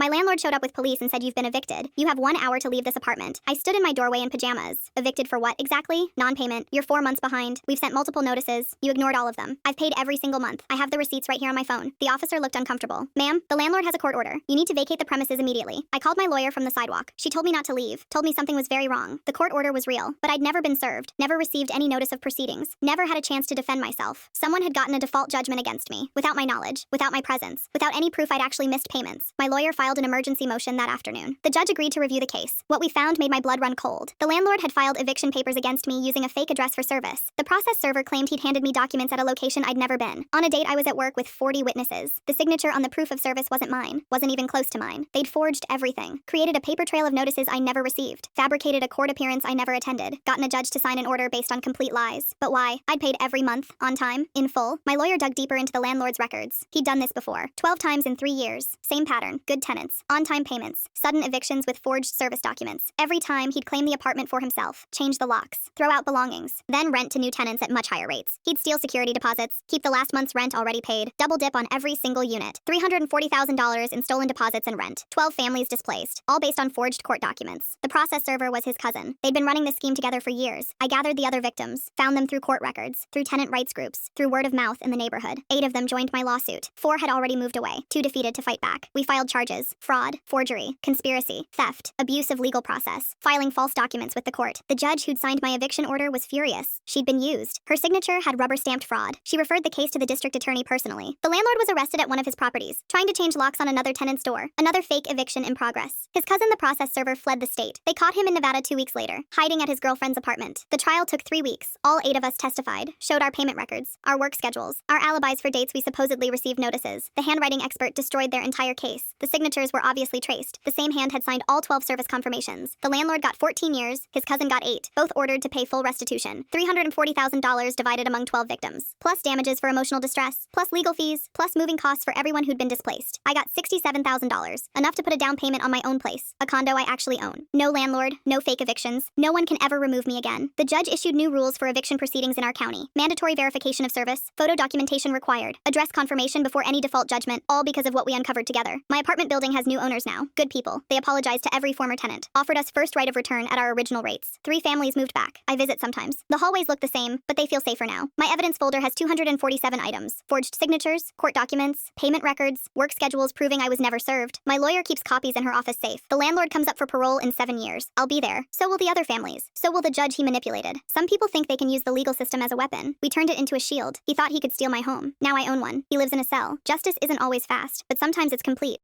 My landlord showed up with police and said you've been evicted. You have 1 hour to leave this apartment. I stood in my doorway in pajamas. Evicted for what exactly? Non-payment. You're 4 months behind. We've sent multiple notices. You ignored all of them. I've paid every single month. I have the receipts right here on my phone. The officer looked uncomfortable. Ma'am, the landlord has a court order. You need to vacate the premises immediately. I called my lawyer from the sidewalk. She told me not to leave. Told me something was very wrong. The court order was real, but I'd never been served. Never received any notice of proceedings. Never had a chance to defend myself. Someone had gotten a default judgment against me. Without my knowledge. Without my presence. Without any proof I'd actually missed payments. My lawyer filed an emergency motion that afternoon. The judge agreed to review the case. What we found made my blood run cold. The landlord had filed eviction papers against me using a fake address for service. The process server claimed he'd handed me documents at a location I'd never been. On a date I was at work with 40 witnesses. The signature on the proof of service wasn't mine. Wasn't even close to mine. They'd forged everything. Created a paper trail of notices I never received. Fabricated a court appearance I never attended. Gotten a judge to sign an order based on complete lies. But why? I'd paid every month, on time, in full. My lawyer dug deeper into the landlord's records. He'd done this before. 12 times in 3 years. Same pattern. Good tenants. On-time payments. Sudden evictions with forged service documents. Every time, he'd claim the apartment for himself. Change the locks. Throw out belongings. Then rent to new tenants at much higher rates. He'd steal security deposits. Keep the last month's rent already paid. Double dip on every single unit. $340,000 in stolen deposits and rent. 12 families displaced. All based on forged court documents. The process server was his cousin. They'd been running this scheme together for years. I gathered the other victims. Found them through court records. Through tenant rights groups. Through word of mouth in the neighborhood. 8 of them joined my lawsuit. 4 had already moved away. 2 defeated to fight back. We filed charges. Fraud. Forgery. Conspiracy. Theft. Abuse of legal process. Filing false documents with the court. The judge who'd signed my eviction order was furious. She'd been used. Her signature had rubber-stamped fraud. She referred the case to the district attorney personally. The landlord was arrested at one of his properties, trying to change locks on another tenant's door. Another fake eviction in progress. His cousin, the process server, fled the state. They caught him in Nevada 2 weeks later, hiding at his girlfriend's apartment. The trial took 3 weeks. All 8 of us testified, showed our payment records, our work schedules, our alibis for dates we supposedly received notices. The handwriting expert destroyed their entire case. The signatures were obviously traced. The same hand had signed all 12 service confirmations. The landlord got 14 years, his cousin got 8, both ordered to pay full restitution. $340,000 divided among 12 victims, plus damages for emotional distress, plus legal fees, plus moving costs for everyone who'd been displaced. I got $67,000, enough to put a down payment on my own place, a condo I actually own. No landlord, no fake evictions. No one can ever remove me again. The judge issued new rules for eviction proceedings in our county. Mandatory verification of service, photo documentation required, address confirmation before any default judgment, all because of what we uncovered together. My apartment building has new owners now. Good people. They apologized to every former tenant. Offered us first right of return at our original rates. 3 families moved back. I visit sometimes. The hallways look the same, but they feel safer now. My evidence folder has 247 items. Forged signatures, court documents, payment records, work schedules proving I was never served. My lawyer keeps copies in her office safe. The landlord comes up for parole in 7 years. I'll be there. So will the other families. So will the judge he manipulated. Some people think they can use the legal system as a weapon. We turned it into a shield. He thought he could steal my home. Now I own one. He lives in a cell. Justice isn't always fast, but sometimes it's complete.